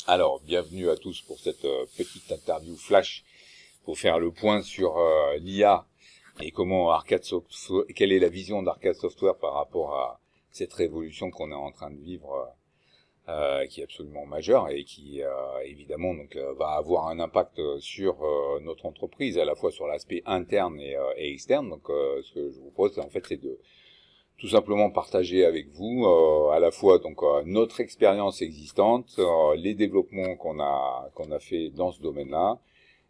Alors, bienvenue à tous pour cette petite interview flash pour faire le point sur l'IA et comment Arcade Software, quelle est la vision d'Arcade Software par rapport à cette révolution qu'on est en train de vivre, qui est absolument majeure et qui évidemment donc va avoir un impact sur notre entreprise, à la fois sur l'aspect interne et externe. Donc, ce que je vous propose, en fait, c'est de tout simplement partager avec vous à la fois donc notre expérience existante, les développements qu'on a fait dans ce domaine-là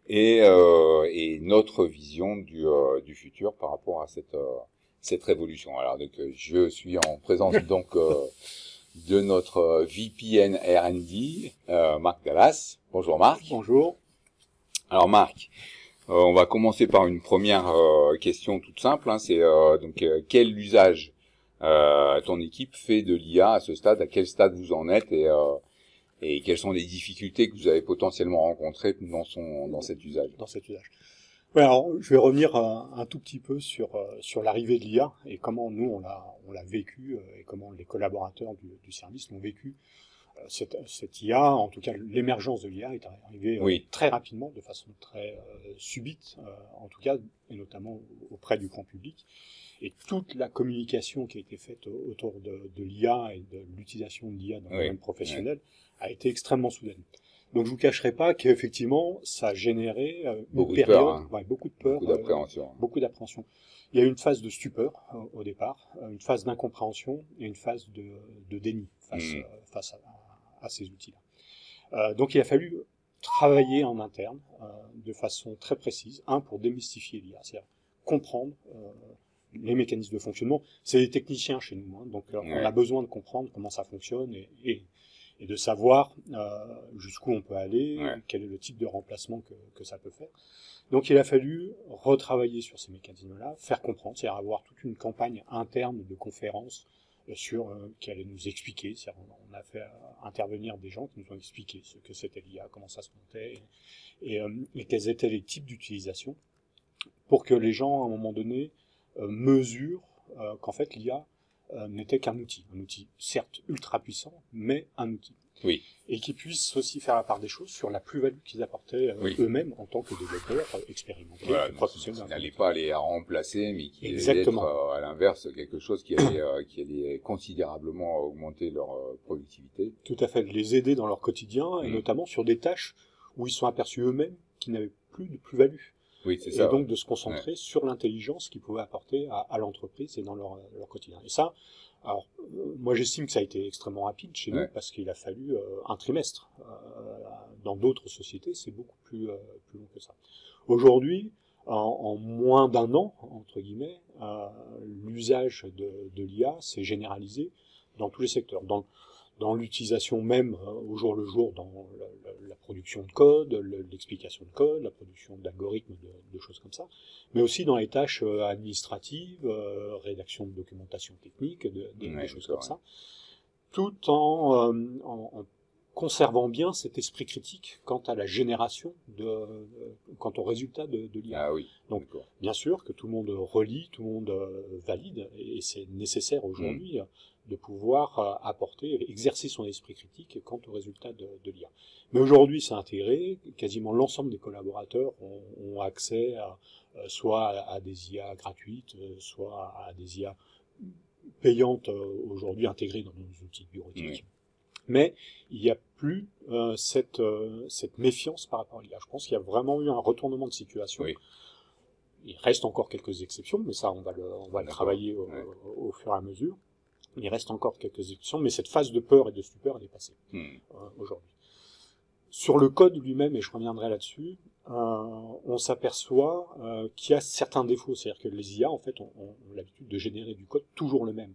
et notre vision du futur par rapport à cette révolution. Alors donc je suis en présence donc de notre VPN R&D, Marc Dallas. Bonjour Marc. Bonjour. Alors Marc, on va commencer par une première question toute simple, hein, c'est donc quel usage ton équipe fait de l'IA à ce stade, à quel stade vous en êtes et quelles sont les difficultés que vous avez potentiellement rencontrées dans cet usage. Ouais, alors, je vais revenir un tout petit peu sur l'arrivée de l'IA et comment nous on l'a vécu et comment les collaborateurs du service l'ont vécu. Cette IA, en tout cas l'émergence de l'IA est arrivée Oui. très rapidement, de façon très subite, en tout cas, et notamment auprès du grand public. Et toute la communication qui a été faite autour de l'IA et de l'utilisation de l'IA dans le domaine professionnel a été extrêmement soudaine. Donc je vous cacherai pas qu'effectivement ça a généré Beaucoup une de période, peur, hein. beaucoup de peur, Beaucoup d'appréhension. beaucoup d'appréhension. Il y a eu une phase de stupeur au départ, une phase d'incompréhension et une phase de déni face à ces outils-là. Donc il a fallu travailler en interne de façon très précise, pour démystifier l'IA, c'est-à-dire comprendre les mécanismes de fonctionnement. C'est des techniciens chez nous, hein, donc on a besoin de comprendre comment ça fonctionne et de savoir jusqu'où on peut aller, quel est le type de remplacement que ça peut faire. Donc il a fallu retravailler sur ces mécanismes-là, faire comprendre, c'est-à-dire avoir toute une campagne interne de conférences qui allait nous expliquer. On a fait intervenir des gens qui nous ont expliqué ce que c'était l'IA, comment ça se montait, et quels étaient les types d'utilisation, pour que les gens, à un moment donné, mesurent qu'en fait l'IA n'était qu'un outil certes ultra puissant, mais un outil. Oui. Et qu'ils puissent aussi faire la part des choses sur la plus-value qu'ils apportaient eux-mêmes en tant que développeurs expérimentés, professionnels. Ils n'allaient pas les remplacer, mais qui allait Exactement. être à l'inverse quelque chose qui allait considérablement augmenter leur productivité. Tout à fait, les aider dans leur quotidien et notamment sur des tâches où ils sont aperçus eux-mêmes qu'ils n'avaient plus de plus-value. Oui, c'est ça. Et donc de se concentrer sur l'intelligence qu'ils pouvaient apporter à l'entreprise et dans leur quotidien. Et ça, alors moi j'estime que ça a été extrêmement rapide chez nous parce qu'il a fallu un trimestre. Dans d'autres sociétés, c'est beaucoup plus long que ça. Aujourd'hui, en moins d'un an, entre guillemets, l'usage de l'IA s'est généralisé dans tous les secteurs. Dans l'utilisation même au jour le jour, dans la production de code, l'explication de code, la production d'algorithmes, de choses comme ça, mais aussi dans les tâches administratives, rédaction de documentation technique, des choses comme ça, tout en conservant bien cet esprit critique quant à la génération quant au résultat de l'IA. Ah oui. Donc, bien sûr que tout le monde relit, tout le monde valide, et c'est nécessaire aujourd'hui de pouvoir exercer son esprit critique quant au résultat de l'IA. Mais aujourd'hui, c'est intégré, quasiment l'ensemble des collaborateurs ont accès soit à des IA gratuites, soit à des IA payantes aujourd'hui intégrées dans nos outils bureautiques. Mais il n'y a plus cette méfiance par rapport à l'IA. Je pense qu'il y a vraiment eu un retournement de situation. Oui. Il reste encore quelques exceptions, mais ça, on va le travailler au fur et à mesure. Il reste encore quelques exceptions, mais cette phase de peur et de stupeur, elle est passée aujourd'hui. Sur le code lui-même, et je reviendrai là-dessus, on s'aperçoit qu'il y a certains défauts. C'est-à-dire que les IA, en fait, ont l'habitude de générer du code toujours le même.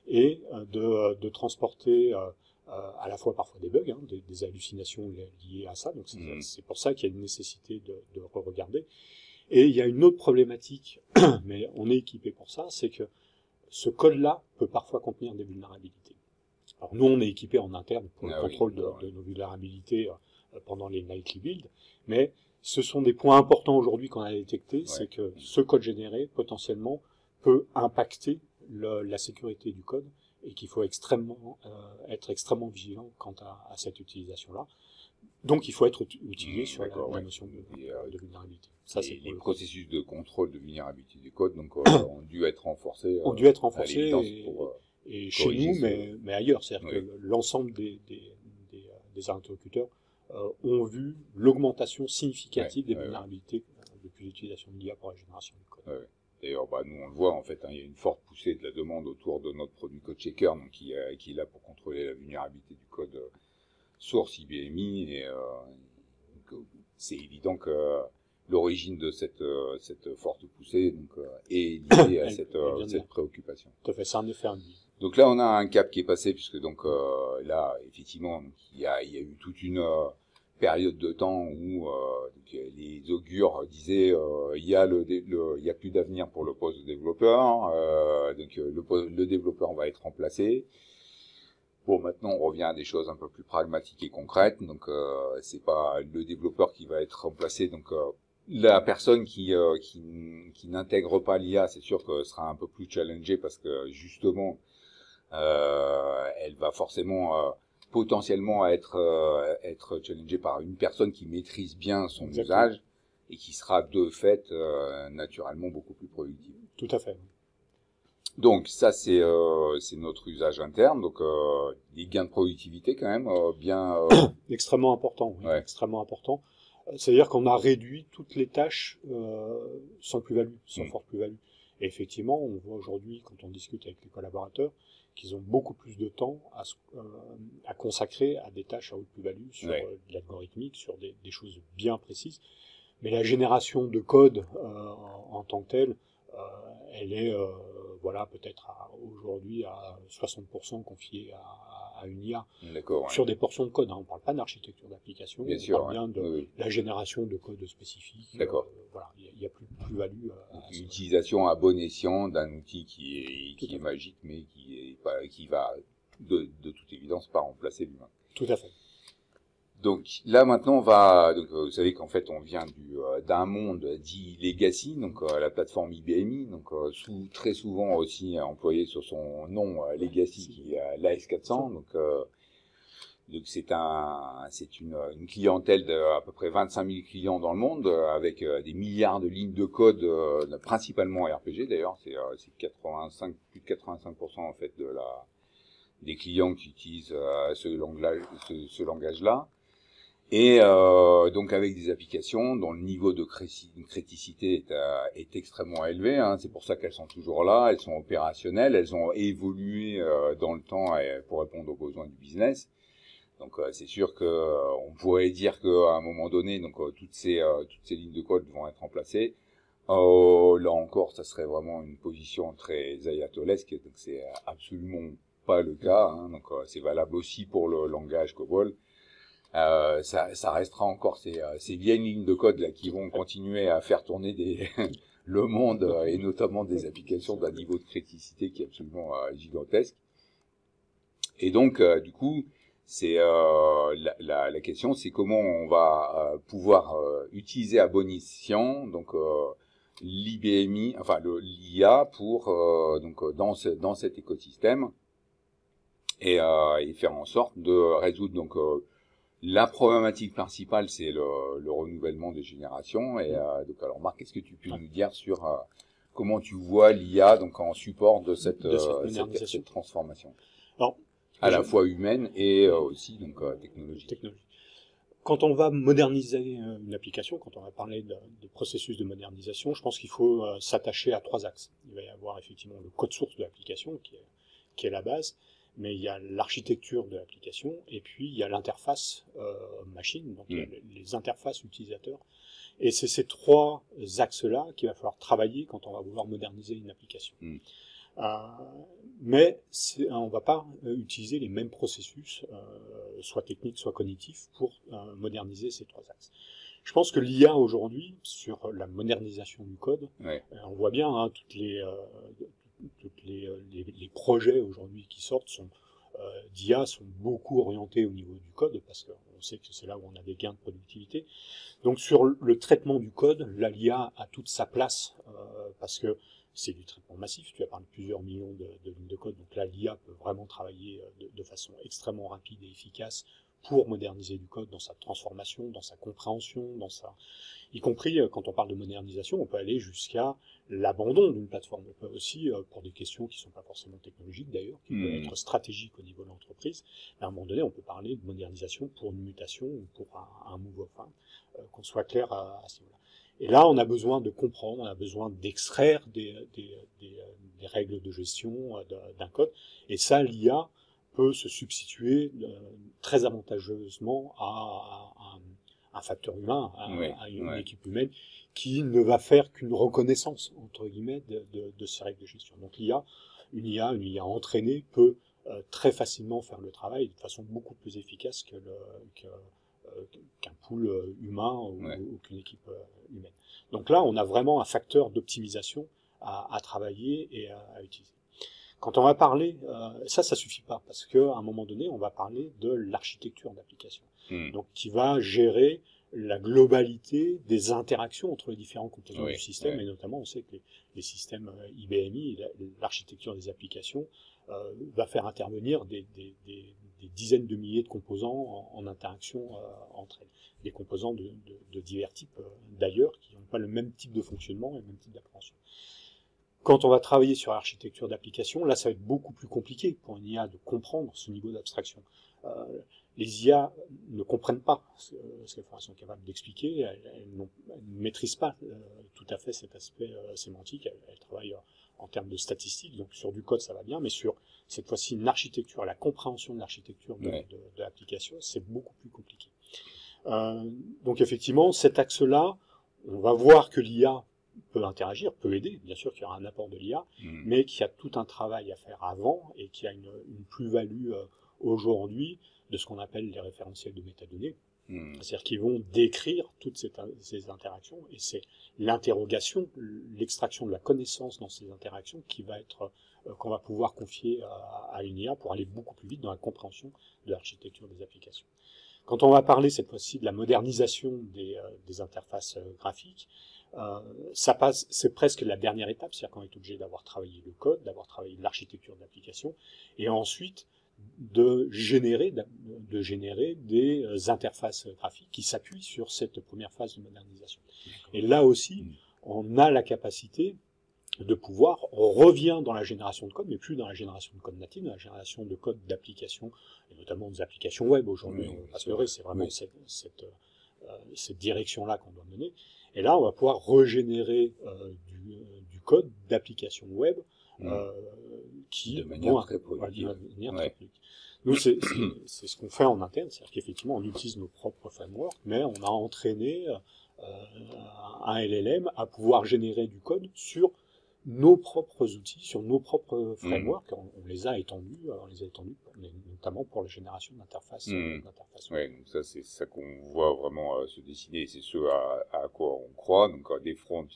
Et de transporter à la fois parfois des bugs, des hallucinations liées à ça. Donc c'est pour ça qu'il y a une nécessité de re-regarder. Et il y a une autre problématique, mais on est équipé pour ça, c'est que ce code-là peut parfois contenir des vulnérabilités. Alors nous, on est équipé en interne pour le contrôle de nos vulnérabilités pendant les nightly builds, mais ce sont des points importants aujourd'hui qu'on a détectés, c'est que ce code généré, potentiellement, peut impacter la sécurité du code et qu'il faut être extrêmement vigilant quant à cette utilisation-là. Donc il faut être utilisé sur la notion de vulnérabilité. Ça, c'est les processus de contrôle de vulnérabilité du code donc ont dû être renforcés. Ont dû être renforcés et chez nous, mais ailleurs. C'est-à-dire que l'ensemble des interlocuteurs ont vu l'augmentation significative des vulnérabilités depuis l'utilisation de l'IA pour la génération du code. D'ailleurs, nous on le voit en fait, il y a une forte poussée de la demande autour de notre produit CodeChecker, donc qui est là pour contrôler la vulnérabilité du code source IBMI, et donc, c'est évident que l'origine de cette forte poussée donc, est liée à cette préoccupation. Tout à fait, c'est un effet induit. Donc là, on a un cap qui est passé, puisque donc là, effectivement, il y a eu toute une période de temps où les augures disaient il y a plus d'avenir pour le poste de développeur, donc le développeur va être remplacé. Bon, maintenant on revient à des choses un peu plus pragmatiques et concrètes, donc c'est pas le développeur qui va être remplacé, donc la personne qui n'intègre pas l'IA, c'est sûr que sera un peu plus challengée parce que justement elle va forcément potentiellement être challengée par une personne qui maîtrise bien son usage et qui sera de fait naturellement beaucoup plus productive. Tout à fait. Donc ça c'est notre usage interne, donc des gains de productivité quand même bien extrêmement important, extrêmement important. C'est-à-dire qu'on a réduit toutes les tâches sans plus-value, sans forte plus-value. Et effectivement, on voit aujourd'hui, quand on discute avec les collaborateurs, qu'ils ont beaucoup plus de temps à consacrer à des tâches à haute plus-value, sur de l'algorithmique, sur des choses bien précises. Mais la génération de code en tant que telle, elle est peut-être aujourd'hui à 60% confiée à une IA. Sur des portions de code, on ne parle pas d'architecture d'application, on parle bien de la génération de code spécifique. Il n'y a plus de plus-value. L'utilisation à bon escient d'un outil qui est magique, mais qui va de toute évidence pas remplacer l'humain. Tout à fait. Donc là maintenant vous savez qu'en fait on vient d'un monde dit legacy, donc la plateforme IBMI, donc très souvent aussi employé sur son nom legacy qui est l'AS400, donc c'est une clientèle de à peu près 25 000 clients dans le monde avec des milliards de lignes de code principalement RPG d'ailleurs, c'est plus de 85% en fait des clients qui utilisent ce langage-là. Et donc avec des applications dont le niveau de criticité est extrêmement élevé, c'est pour ça qu'elles sont toujours là, elles sont opérationnelles, elles ont évolué dans le temps pour répondre aux besoins du business. Donc c'est sûr que on pourrait dire qu'à un moment donné, donc toutes ces lignes de code vont être remplacées. Là encore, ça serait vraiment une position très ayatollesque, donc c'est absolument pas le cas. Donc c'est valable aussi pour le langage COBOL. Ça restera encore ces vieilles lignes de code là qui vont continuer à faire tourner le monde et notamment des applications d'un niveau de criticité qui est absolument gigantesque. Et donc du coup, c'est la question, c'est comment on va pouvoir utiliser à bon escient donc l'IBMI, enfin l'IA pour dans cet écosystème et faire en sorte de résoudre donc la problématique principale, c'est le renouvellement des générations. Et donc, alors Marc, qu'est-ce que tu peux nous dire sur comment tu vois l'IA donc en support de cette transformation, alors, à la fois humaine et aussi donc technologique. Quand on va moderniser une application, quand on va parler de processus de modernisation, je pense qu'il faut s'attacher à 3 axes. Il va y avoir effectivement le code source de l'application qui est la base. Mais il y a l'architecture de l'application, et puis il y a l'interface machine, donc il y a les interfaces utilisateurs. Et c'est ces 3 axes-là qu'il va falloir travailler quand on va vouloir moderniser une application. Mais on ne va pas utiliser les mêmes processus, soit techniques, soit cognitifs, pour moderniser ces 3 axes. Je pense que l'IA aujourd'hui, sur la modernisation du code, on voit bien toutes les projets aujourd'hui qui sortent d'IA sont beaucoup orientés au niveau du code, parce qu'on sait que c'est là où on a des gains de productivité. Donc sur le traitement du code, l'IA a toute sa place, parce que c'est du traitement massif. Tu as parlé de plusieurs millions de lignes de code. Donc là, l'IA peut vraiment travailler de façon extrêmement rapide et efficace pour moderniser du code dans sa transformation, dans sa compréhension, y compris quand on parle de modernisation, on peut aller jusqu'à l'abandon d'une plateforme. On peut aussi, pour des questions qui ne sont pas forcément technologiques d'ailleurs, qui peuvent être stratégiques au niveau de l'entreprise, à un moment donné, on peut parler de modernisation pour une mutation ou pour un move, enfin, qu'on soit clair à ce niveau-là. Et là, on a besoin de comprendre, on a besoin d'extraire des règles de gestion d'un code, et ça, l'IA peut se substituer très avantageusement à un facteur humain, à une équipe humaine, qui ne va faire qu'une reconnaissance, entre guillemets, de ces règles de gestion. Donc une IA entraînée peut très facilement faire le travail de façon beaucoup plus efficace qu'un pool humain ou qu'une équipe humaine. Donc là, on a vraiment un facteur d'optimisation à travailler et à utiliser. Quand on va parler, ça suffit pas, parce qu'à un moment donné, on va parler de l'architecture d'application. Donc, qui va gérer la globalité des interactions entre les différents composants du système, et notamment, on sait que les systèmes IBMI, l'architecture des applications, va faire intervenir des dizaines de milliers de composants en interaction entre elles. Des composants de divers types, d'ailleurs, qui n'ont pas le même type de fonctionnement et le même type d'appréhension. Quand on va travailler sur l'architecture d'application, là, ça va être beaucoup plus compliqué pour une IA de comprendre ce niveau d'abstraction. Les IA ne comprennent pas ce qu'elles sont capables d'expliquer, elles ne maîtrisent pas tout à fait cet aspect sémantique, elles travaillent en termes de statistiques, donc sur du code ça va bien, mais sur cette fois-ci une architecture, la compréhension de l'architecture de l'application, c'est beaucoup plus compliqué. Donc effectivement, cet axe-là, on va voir que l'IA peut interagir, peut aider, bien sûr qu'il y aura un apport de l'IA, mais qu'il y a tout un travail à faire avant et qu'il y a une plus-value aujourd'hui de ce qu'on appelle les référentiels de métadonnées. C'est-à-dire qu'ils vont décrire toutes ces interactions, et c'est l'interrogation, l'extraction de la connaissance dans ces interactions qui va être qu'on va pouvoir confier à une IA pour aller beaucoup plus vite dans la compréhension de l'architecture des applications. Quand on va parler cette fois-ci de la modernisation des interfaces graphiques, c'est presque la dernière étape, c'est-à-dire qu'on est obligé d'avoir travaillé le code, d'avoir travaillé l'architecture d'application, et ensuite de générer des interfaces graphiques qui s'appuient sur cette première phase de modernisation. Et là aussi, on a la capacité de pouvoir, on revient dans la génération de code, mais plus dans la génération de code natif, dans la génération de code d'application, et notamment des applications web aujourd'hui, parce que c'est vraiment cette direction-là qu'on doit mener. Et là, on va pouvoir régénérer du code d'application web qui de manière très productive. Nous, c'est ce qu'on fait en interne, c'est-à-dire qu'effectivement, on utilise nos propres frameworks, mais on a entraîné un LLM à pouvoir générer du code sur nos propres outils, sur nos propres frameworks. On les a étendus, notamment pour la génération d'interfaces. Ouais, donc ça, c'est ça qu'on voit vraiment se dessiner, c'est ce à quoi on croit. Donc des fronts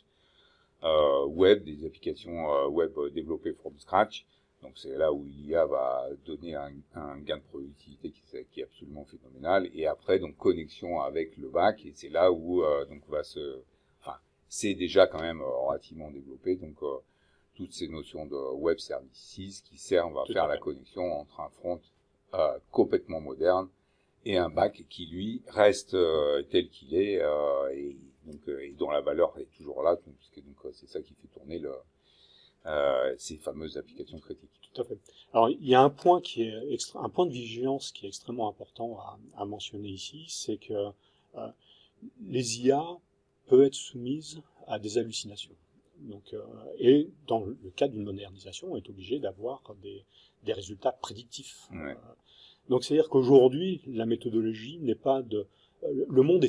web, des applications web développées from scratch. Donc c'est là où l'IA va donner un gain de productivité qui est absolument phénoménal. Et après, donc connexion avec le back, et c'est là où donc c'est déjà quand même relativement développé. Donc toutes ces notions de web services qui servent à faire la connexion entre un front complètement moderne et un back qui lui reste tel qu'il est et dont la valeur est toujours là, puisque c'est ça qui fait tourner ces fameuses applications critiques. Tout à fait. Alors il y a un point un point de vigilance qui est extrêmement important à mentionner ici, c'est que les IA peuvent être soumises à des hallucinations. Donc, et dans le cas d'une modernisation, on est obligé d'avoir des résultats prédictifs. Donc c'est-à-dire qu'aujourd'hui, la méthodologie n'est pas le monde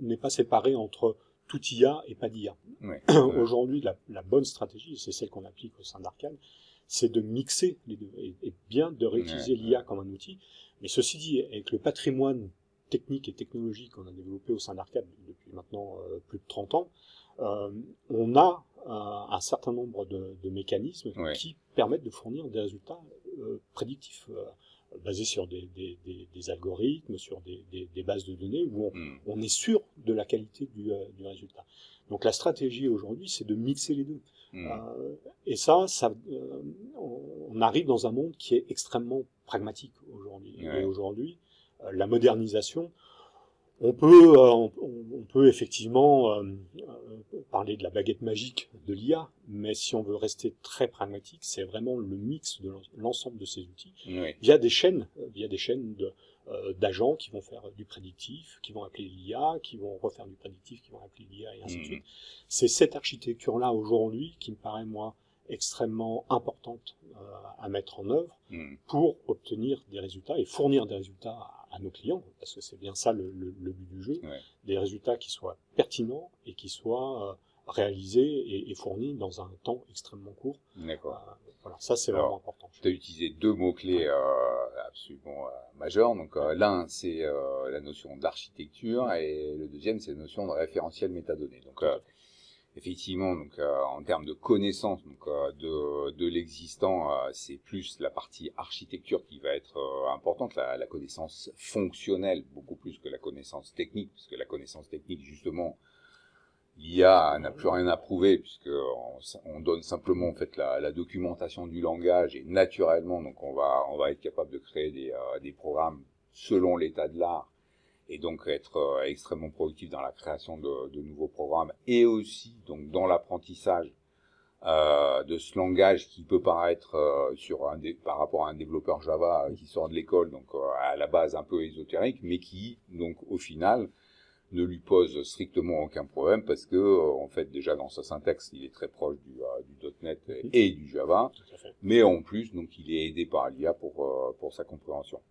n'est pas séparé entre tout IA et pas d'IA. Aujourd'hui, la bonne stratégie, c'est celle qu'on applique au sein d'Arcane, c'est de mixer les deux, et bien de réutiliser l'IA comme un outil. Mais ceci dit, avec le patrimoine technique et technologique qu'on a développé au sein d'Arcane depuis maintenant plus de 30 ans, on a un certain nombre de mécanismes qui permettent de fournir des résultats prédictifs. basé sur des algorithmes, sur des bases de données où on est sûr de la qualité du résultat. Donc la stratégie aujourd'hui, c'est de mixer les deux. Et on arrive dans un monde qui est extrêmement pragmatique aujourd'hui. Ouais. Et aujourd'hui, la modernisation, on peut effectivement parler de la baguette magique de l'IA, mais si on veut rester très pragmatique, c'est vraiment le mix de l'ensemble de ces outils via des chaînes d'agents qui vont faire du prédictif, qui vont appeler l'IA, qui vont refaire du prédictif, qui vont appeler l'IA et ainsi de suite. C'est cette architecture-là aujourd'hui qui me paraît, moi, extrêmement importante à mettre en œuvre pour obtenir des résultats et fournir des résultats à nos clients, parce que c'est bien ça le but du jeu, des résultats qui soient pertinents et qui soient réalisés et fournis dans un temps extrêmement court. D'accord. Voilà, ça c'est vraiment important. Tu as utilisé deux mots-clés absolument majeurs. Donc l'un, c'est la notion d'architecture et le deuxième, c'est la notion de référentiel métadonnées. Donc effectivement, donc en termes de connaissance de l'existant, c'est plus la partie architecture qui va être importante, la connaissance fonctionnelle beaucoup plus que la connaissance technique, parce que la connaissance technique justement, l'IA n'a plus rien à prouver puisque on donne simplement en fait la documentation du langage et naturellement donc on va être capable de créer des programmes selon l'état de l'art. Et donc être extrêmement productif dans la création de nouveaux programmes et aussi donc dans l'apprentissage de ce langage qui peut paraître par rapport à un développeur Java qui sort de l'école donc à la base un peu ésotérique mais qui donc au final ne lui pose strictement aucun problème parce que en fait déjà dans sa syntaxe il est très proche du .NET et du Java, mais en plus donc il est aidé par l'IA pour sa compréhension.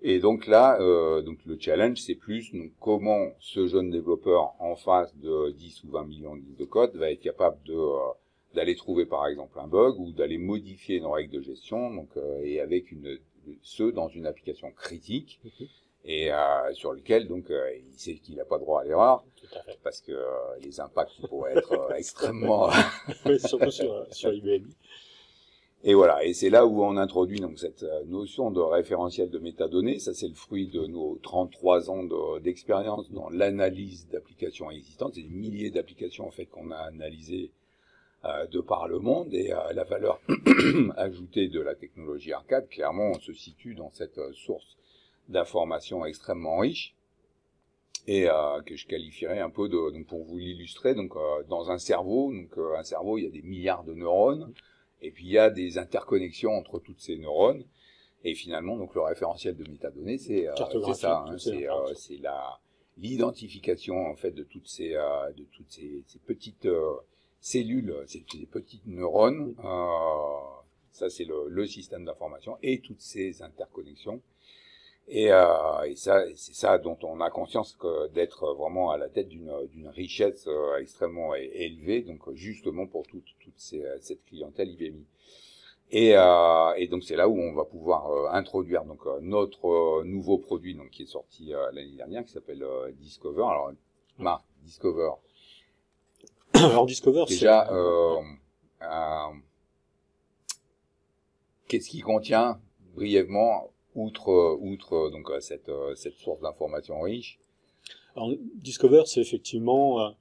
Et donc là, donc le challenge, c'est plus donc, comment ce jeune développeur en face de 10 ou 20 millions de lignes de code va être capable d'aller trouver par exemple un bug ou d'aller modifier une règle de gestion, donc et avec dans une application critique et sur lequel donc il sait qu'il n'a pas droit à l'erreur parce que les impacts pourraient être extrêmement surtout sur IBM. Et voilà, et c'est là où on introduit donc cette notion de référentiel de métadonnées. Ça, c'est le fruit de nos 33 ans d'expérience dans l'analyse d'applications existantes. C'est des milliers d'applications en fait qu'on a analysées de par le monde et la valeur ajoutée de la technologie arcade, clairement, on se situe dans cette source d'informations extrêmement riche et que je qualifierais un peu donc pour vous l'illustrer. Donc dans un cerveau, il y a des milliards de neurones. Et puis il y a des interconnexions entre toutes ces neurones. Et finalement, donc le référentiel de métadonnées, c'est ça, hein, c'est l'identification en fait de toutes ces petites cellules, ces petites neurones. Ça c'est le système d'information et toutes ces interconnexions. Et ça, c'est ça dont on a conscience d'être vraiment à la tête d'une richesse extrêmement élevée, donc justement pour toute cette clientèle IBMI. Et donc c'est là où on va pouvoir introduire donc notre nouveau produit donc qui est sorti l'année dernière qui s'appelle Discover. Alors Discover. Alors Discover, déjà qu'est-ce qu'il contient brièvement? Outre donc cette source d'information riche. Alors, Discover, c'est effectivement,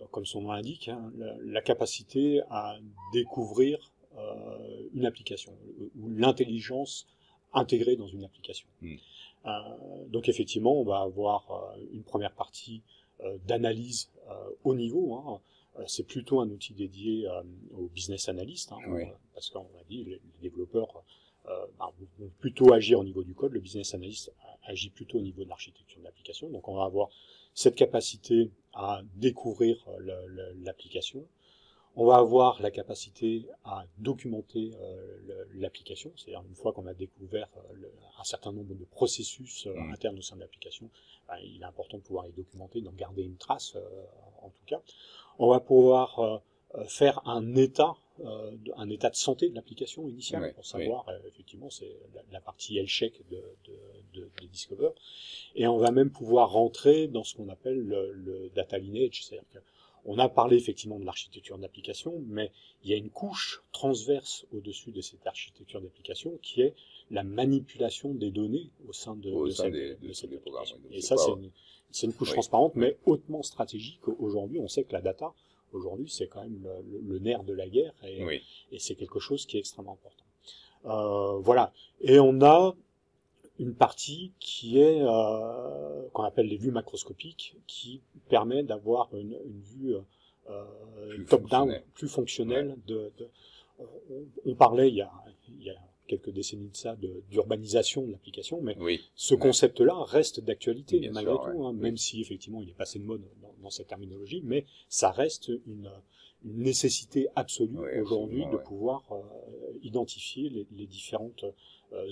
comme son nom l'indique, hein, la capacité à découvrir une application ou l'intelligence intégrée dans une application. Donc effectivement, on va avoir une première partie d'analyse haut niveau. Hein. C'est plutôt un outil dédié aux business analysts, hein, parce qu'on a dit les développeurs vont plutôt agir au niveau du code, le business analyst agit plutôt au niveau de l'architecture de l'application. Donc on va avoir cette capacité à découvrir l'application. On va avoir la capacité à documenter l'application, c'est-à-dire une fois qu'on a découvert un certain nombre de processus internes au sein de l'application, il est important de pouvoir les documenter, d'en garder une trace en tout cas. On va pouvoir faire un état de santé de l'application initiale pour savoir effectivement c'est la partie health-check de Discover, et on va même pouvoir rentrer dans ce qu'on appelle le data lineage, c'est-à-dire On a parlé effectivement de l'architecture d'application, mais il y a une couche transverse au-dessus de cette architecture d'application qui est la manipulation des données au sein de cette programmes. application. Oui, et ça, c'est une couche transparente, mais hautement stratégique. Aujourd'hui, on sait que la data, aujourd'hui, c'est quand même le nerf de la guerre, et c'est quelque chose qui est extrêmement important. Voilà. Et on a une partie qui est qu'on appelle les vues macroscopiques, qui permet d'avoir une vue top-down, plus fonctionnelle. On parlait il y a quelques décennies de ça d'urbanisation de l'application, mais ce concept-là reste d'actualité malgré tout, hein, même si effectivement il est passé de mode dans cette terminologie, mais ça reste une nécessité absolue aujourd'hui de pouvoir identifier les différentes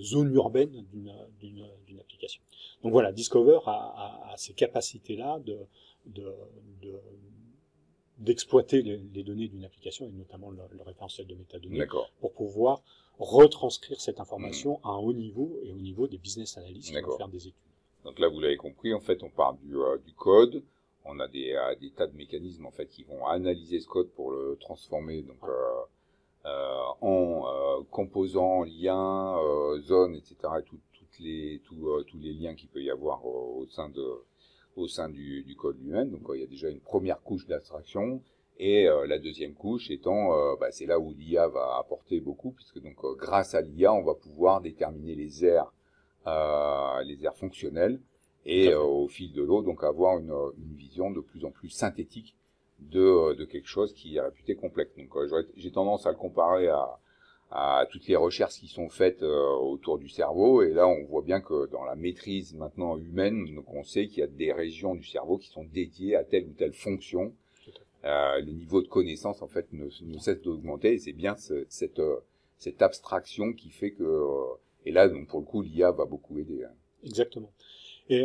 zones urbaines d'une application. Donc voilà, Discover a ces capacités-là d'exploiter les données d'une application, et notamment le référentiel de métadonnées, pour pouvoir retranscrire cette information à un haut niveau, et au niveau des business analysts qui vont faire des études. Donc là, vous l'avez compris, en fait, on part du code. On a des tas de mécanismes en fait qui vont analyser ce code pour le transformer donc en composants, liens, zones, etc. Tous les liens qu'il peut y avoir au sein du code lui-même. Donc il y a déjà une première couche d'abstraction, et la deuxième couche étant c'est là où l'IA va apporter beaucoup, puisque donc grâce à l'IA on va pouvoir déterminer les aires fonctionnelles, et au fil de l'eau, donc avoir une vision de plus en plus synthétique de quelque chose qui est réputé complexe. Donc j'ai tendance à le comparer à toutes les recherches qui sont faites autour du cerveau, et là on voit bien que dans la maîtrise maintenant humaine, donc on sait qu'il y a des régions du cerveau qui sont dédiées à telle ou telle fonction. Le niveau de connaissance en fait ne cesse d'augmenter, et c'est bien cette abstraction qui fait que et là donc pour le coup l'IA va beaucoup aider. Exactement. Et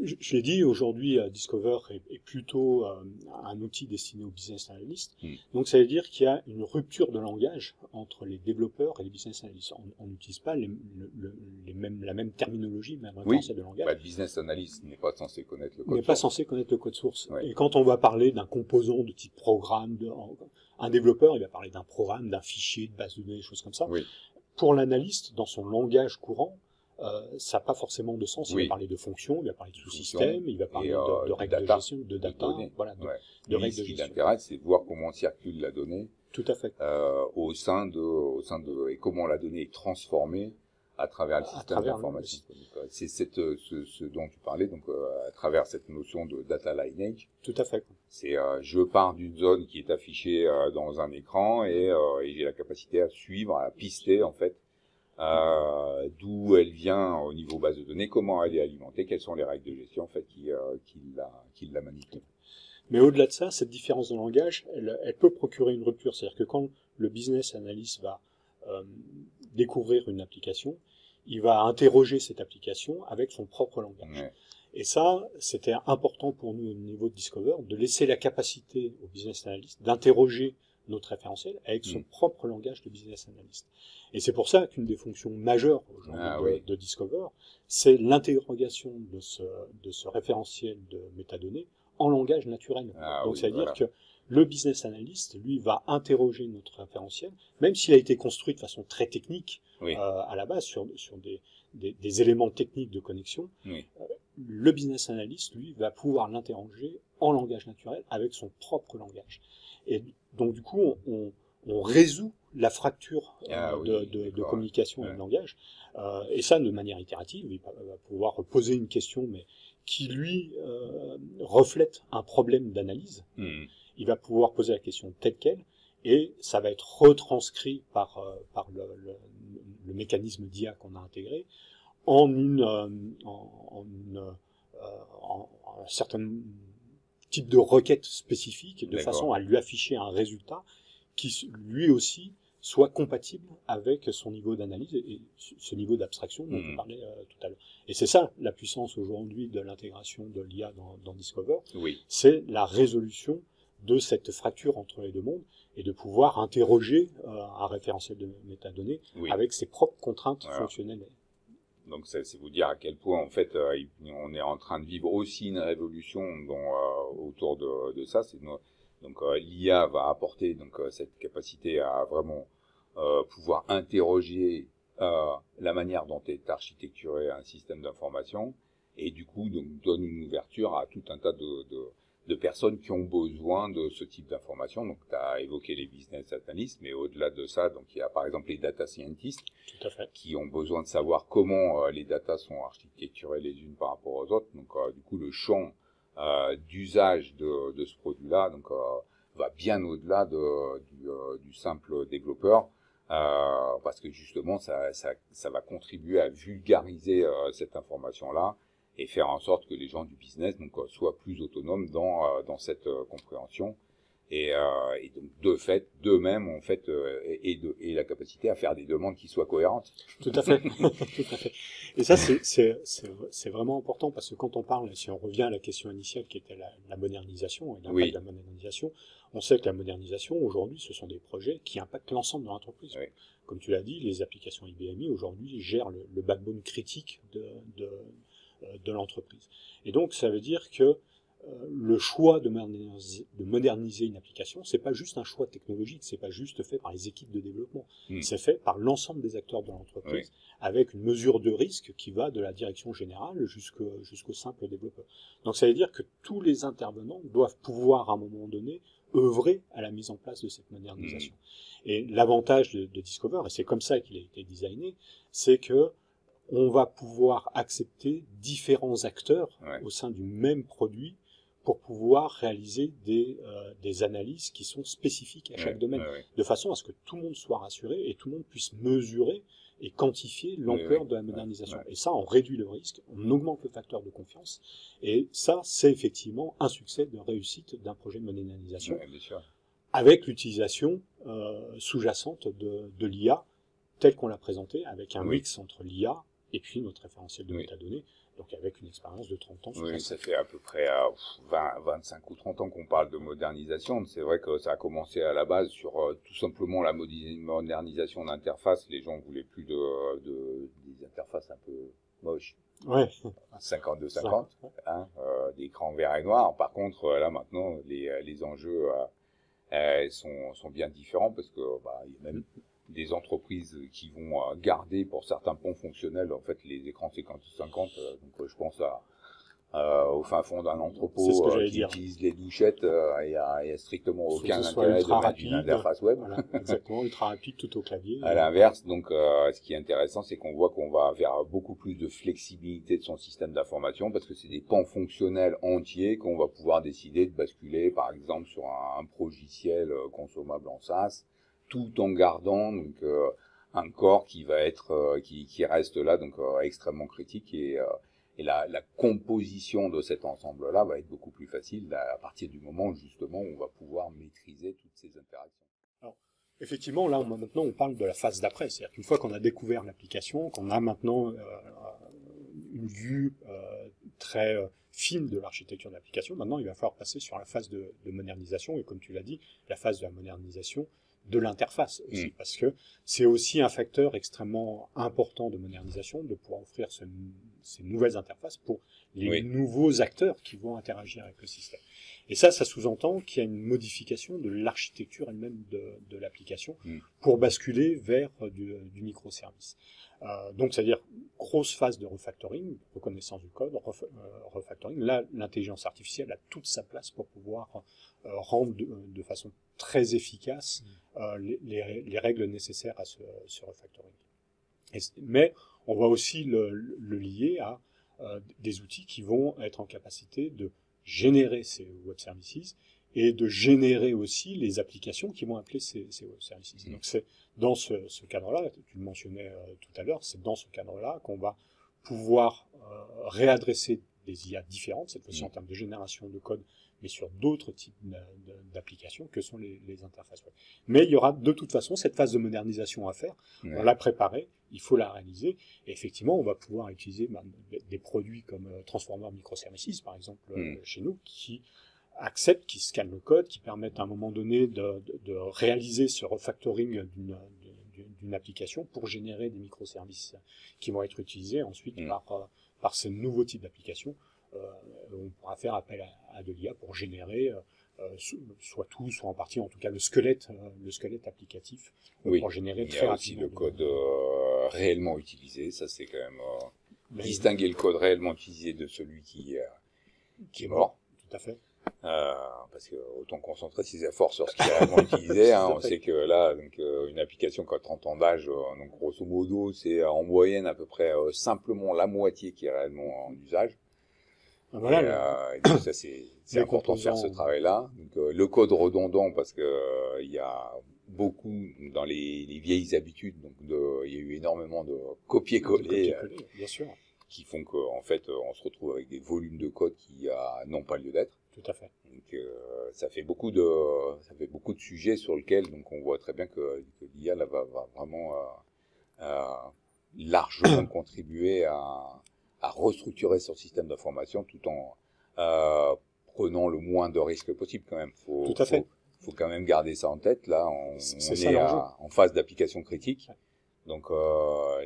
je l'ai dit, aujourd'hui, Discover est plutôt un outil destiné aux business analysts. Donc, ça veut dire qu'il y a une rupture de langage entre les développeurs et les business analysts. On n'utilise pas la même terminologie, même référentiel de langage. Le business analyst n'est pas censé connaître le code source. N'est pas censé connaître le code source. Et quand on va parler d'un composant de type programme, un développeur, il va parler d'un programme, d'un fichier, de base de données, des choses comme ça. Pour l'analyste, dans son langage courant, ça n'a pas forcément de sens. Il va parler de fonctions, il va parler de sous-systèmes, il va parler de règles de gestion, de data, de règles de gestion. Ce qui l'intéresse, c'est de voir comment circule la donnée. Tout à fait. Au sein de et comment la donnée est transformée à travers le système d'information. C'est ce dont tu parlais, donc à travers cette notion de data lineage. Tout à fait. C'est je pars d'une zone qui est affichée dans un écran, et j'ai la capacité à suivre, à pister en fait d'où elle vient au niveau base de données, comment elle est alimentée, quelles sont les règles de gestion en fait qui la manipulent. Mais au-delà de ça, cette différence de langage, elle peut procurer une rupture. C'est-à-dire que quand le business analyst va découvrir une application, il va interroger cette application avec son propre langage. Et ça, c'était important pour nous au niveau de Discover, de laisser la capacité au business analyst d'interroger notre référentiel avec son propre langage de business analyst. Et c'est pour ça qu'une des fonctions majeures aujourd'hui de Discover, c'est l'interrogation de ce référentiel de métadonnées en langage naturel. Donc ça veut dire que le business analyst, lui, va interroger notre référentiel, même s'il a été construit de façon très technique à la base sur des éléments techniques de connexion. Le business analyst, lui, va pouvoir l'interroger en langage naturel avec son propre langage. Et donc, du coup, on résout la fracture de communication et de langage, et ça de manière itérative. Il va pouvoir poser une question, mais qui, lui, reflète un problème d'analyse. Il va pouvoir poser la question telle qu'elle, et ça va être retranscrit par le mécanisme d'IA qu'on a intégré en un certain type de requête spécifique, de façon à lui afficher un résultat qui, lui aussi, soit compatible avec son niveau d'analyse et ce niveau d'abstraction dont on parlait tout à l'heure. Et c'est ça la puissance aujourd'hui de l'intégration de l'IA dans Discover, c'est la résolution de cette fracture entre les deux mondes, et de pouvoir interroger un référentiel de métadonnées avec ses propres contraintes fonctionnelles. Donc c'est vous dire à quel point en fait on est en train de vivre aussi une révolution autour de ça. Donc l'IA va apporter donc cette capacité à vraiment pouvoir interroger la manière dont est architecturé un système d'information, et du coup donc donne une ouverture à tout un tas de personnes qui ont besoin de ce type d'information. Donc tu as évoqué les business analysts, mais au-delà de ça, donc il y a par exemple les data scientists Tout à fait. qui ont besoin de savoir comment les datas sont architecturées les unes par rapport aux autres. Donc du coup le champ d'usage de ce produit-là donc va bien au-delà du simple développeur, parce que justement ça va contribuer à vulgariser cette information-là et faire en sorte que les gens du business donc soient plus autonomes dans cette compréhension, et donc de fait d'eux-mêmes en fait et la capacité à faire des demandes qui soient cohérentes. Tout à fait. Tout à fait. Et ça c'est vraiment important, parce que quand on parle, si on revient à la question initiale qui était la modernisation et l'impact Oui. de la modernisation, on sait que la modernisation aujourd'hui ce sont des projets qui impactent l'ensemble de l'entreprise. Oui. Comme tu l'as dit, les applications IBMI aujourd'hui gèrent le backbone critique de l'entreprise. Et donc ça veut dire que le choix de moderniser une application, c'est pas juste un choix technologique, c'est pas juste fait par les équipes de développement, c'est fait par l'ensemble des acteurs de l'entreprise, avec une mesure de risque qui va de la direction générale jusqu'au simple développeur. Donc ça veut dire que tous les intervenants doivent pouvoir à un moment donné œuvrer à la mise en place de cette modernisation. Et l'avantage de Discover, et c'est comme ça qu'il a été designé, c'est que on va pouvoir accepter différents acteurs au sein du même produit pour pouvoir réaliser des analyses qui sont spécifiques à chaque domaine, de façon à ce que tout le monde soit rassuré et tout le monde puisse mesurer et quantifier l'ampleur de la modernisation. Et ça, on réduit le risque, on augmente le facteur de confiance, et ça, c'est effectivement un succès de réussite d'un projet de modernisation, avec l'utilisation sous-jacente de l'IA, telle qu'on l'a présentée, avec un mix entre l'IA et puis notre référentiel de métadonnées, donc avec une expérience de 30 ans. Oui, ça fait à peu près 25 ou 30 ans qu'on parle de modernisation. C'est vrai que ça a commencé à la base sur tout simplement la modernisation d'interface. Les gens voulaient plus des interfaces un peu moches. 52-50, d'écran vert et noir. Par contre, là maintenant, les enjeux sont bien différents, parce que il y a même des entreprises qui vont garder pour certains ponts fonctionnels en fait les écrans 50-50. Donc je pense au fin fond d'un entrepôt qui utilise les douchettes, il y a strictement aucun intérêt de mettre une interface web. Voilà, exactement, ultra rapide tout au clavier. À l'inverse, donc ce qui est intéressant, c'est qu'on voit qu'on va vers beaucoup plus de flexibilité de son système d'information, parce que c'est des pans fonctionnels entiers qu'on va pouvoir décider de basculer, par exemple, sur un logiciel consommable en SaaS, tout en gardant donc un corps qui va être qui reste là, donc extrêmement critique, et la composition de cet ensemble-là va être beaucoup plus facile à partir du moment où justement on va pouvoir maîtriser toutes ces interactions. Alors, effectivement, là maintenant on parle de la phase d'après, c'est-à-dire qu'une fois qu'on a découvert l'application, qu'on a maintenant une vue très fine de l'architecture de l'application, maintenant il va falloir passer sur la phase de modernisation, et comme tu l'as dit, la phase de la modernisation de l'interface aussi, parce que c'est aussi un facteur extrêmement important de modernisation, de pouvoir offrir ces nouvelles interfaces pour les nouveaux acteurs qui vont interagir avec le système. Et ça sous-entend qu'il y a une modification de l'architecture elle-même de l'application pour basculer vers du microservice. Donc, c'est-à-dire grosse phase de refactoring, reconnaissance du code, refactoring. Là, l'intelligence artificielle a toute sa place pour pouvoir rendre de façon très efficace les règles nécessaires à ce refactoring. Mais on va aussi le lier à des outils qui vont être en capacité de générer ces web services et de générer aussi les applications qui vont appeler ces web services. Donc c'est dans ce cadre-là, tu le mentionnais tout à l'heure, c'est dans ce cadre-là qu'on va pouvoir réadresser des IA différentes, cette fois-ci en termes de génération de code, mais sur d'autres types d'applications que sont les interfaces web. Mais il y aura de toute façon cette phase de modernisation à faire. On l'a préparée, il faut la réaliser. Et effectivement, on va pouvoir utiliser des produits comme Transformer Microservices, par exemple, chez nous, qui acceptent, qui scannent le code, qui permettent à un moment donné de réaliser ce refactoring d'une d'une application pour générer des microservices qui vont être utilisés ensuite par ce nouveau type d'application. On pourra faire appel à de l'IA pour générer soit tout, soit en partie, en tout cas le squelette applicatif, pour générer très rapidement. Il y a aussi le code réellement utilisé, ça c'est quand même distinguer le code réellement utilisé de celui qui est mort. Tout à fait. Parce que autant concentrer ses efforts sur ce qui est réellement utilisé. On sait que là, donc, une application qui a 30 ans d'âge, donc grosso modo, c'est en moyenne à peu près simplement la moitié qui est réellement en usage. Voilà, et donc ça c'est important de faire ce travail-là. Donc le code redondant, parce que il y a beaucoup dans les vieilles habitudes, donc il y a eu énormément de copier-coller, bien sûr, qui font qu'en fait on se retrouve avec des volumes de code qui n'ont pas lieu d'être. Tout à fait. Donc ça fait beaucoup de sujets sur lesquels donc on voit très bien que l'IA là va vraiment largement contribuer à restructurer son système d'information tout en prenant le moins de risques possible quand même. Tout à fait. Faut quand même garder ça en tête. Là, on est en phase d'application critique. Donc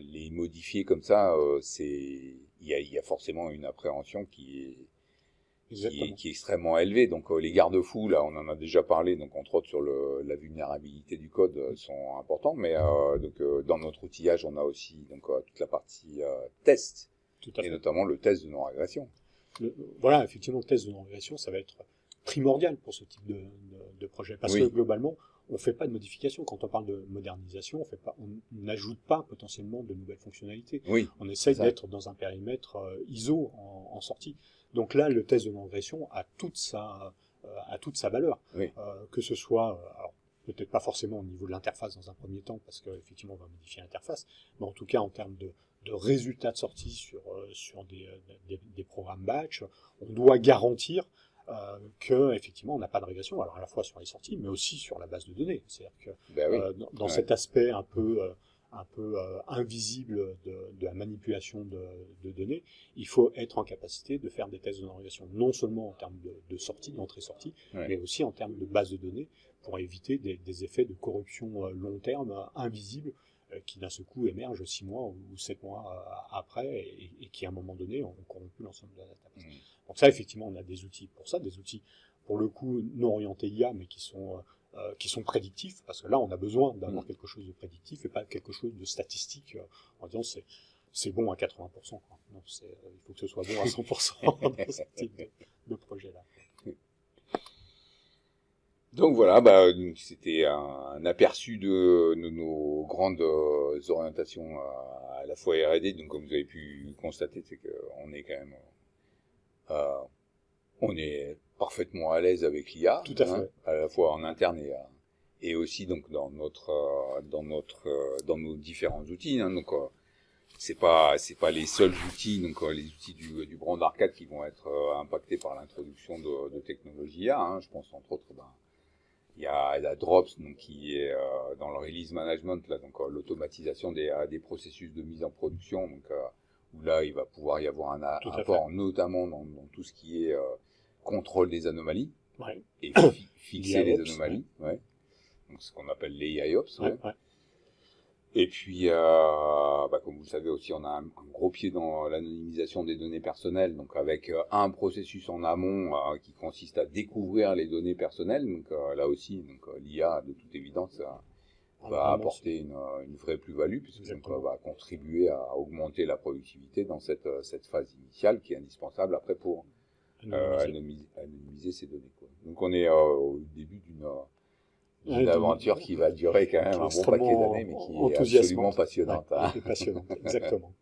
les modifier comme ça, il y a forcément une appréhension qui est extrêmement élevée. Donc les garde-fous, là, on en a déjà parlé. Donc entre autres sur la vulnérabilité du code sont importants. Mais dans notre outillage, on a aussi toute la partie test. Et notamment le test de non-régression. Voilà, effectivement, le test de non-régression, ça va être primordial pour ce type de projet. Parce que globalement, on ne fait pas de modification. Quand on parle de modernisation, on n'ajoute pas potentiellement de nouvelles fonctionnalités. On essaye d'être dans un périmètre ISO en sortie. Donc là, le test de non-régression a toute sa valeur. Que ce soit... alors, peut-être pas forcément au niveau de l'interface dans un premier temps, parce qu'effectivement, on va modifier l'interface, mais en tout cas, en termes de résultats de sortie sur des programmes batch, on doit garantir que effectivement on n'a pas de régression, alors à la fois sur les sorties, mais aussi sur la base de données. C'est-à-dire que dans cet aspect un peu invisible de la manipulation de données, il faut être en capacité de faire des tests de non-régression, non seulement en termes de sortie, d'entrée-sortie, mais aussi en termes de base de données, pour éviter des effets de corruption long terme invisibles qui d'un seul coup émergent 6 mois ou 7 mois après et qui à un moment donné ont corrompu l'ensemble de la database. Donc ça, effectivement, on a des outils pour ça, des outils pour le coup non orientés IA, mais qui sont prédictifs, parce que là on a besoin d'avoir quelque chose de prédictif et pas quelque chose de statistique en disant c'est bon à 80%. Quoi. Donc il faut que ce soit bon à 100% dans ce type de projet-là. Donc voilà, c'était un aperçu de nos grandes orientations à la fois R&D. Donc comme vous avez pu constater, c'est qu'on est quand même on est parfaitement à l'aise avec l'IA, tout à fait, à la fois en interne et aussi donc dans nos différents outils. Donc c'est pas les seuls outils, donc les outils du brand arcade qui vont être impactés par l'introduction de technologies IA. Je pense entre autres, il y a la Drops, donc qui est dans le release management, là, donc l'automatisation des processus de mise en production, donc où là il va pouvoir y avoir un apport notamment dans tout ce qui est contrôle des anomalies et fixer les anomalies, donc ce qu'on appelle les IOPS. Et puis, comme vous le savez aussi, on a un gros pied dans l'anonymisation des données personnelles, donc avec un processus en amont qui consiste à découvrir les données personnelles. Donc là aussi, l'IA, de toute évidence, va apporter une vraie plus-value, puisque va contribuer à augmenter la productivité dans cette phase initiale qui est indispensable après pour anonymiser ces données. Donc on est au début d'une aventure qui va durer quand même un bon paquet d'années, mais qui est absolument passionnante. Passionnante, exactement.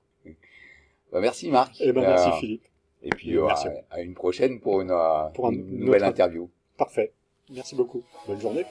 Merci Marc. Merci Philippe. Et puis à une prochaine pour une nouvelle interview. Parfait. Merci beaucoup. Bonne journée.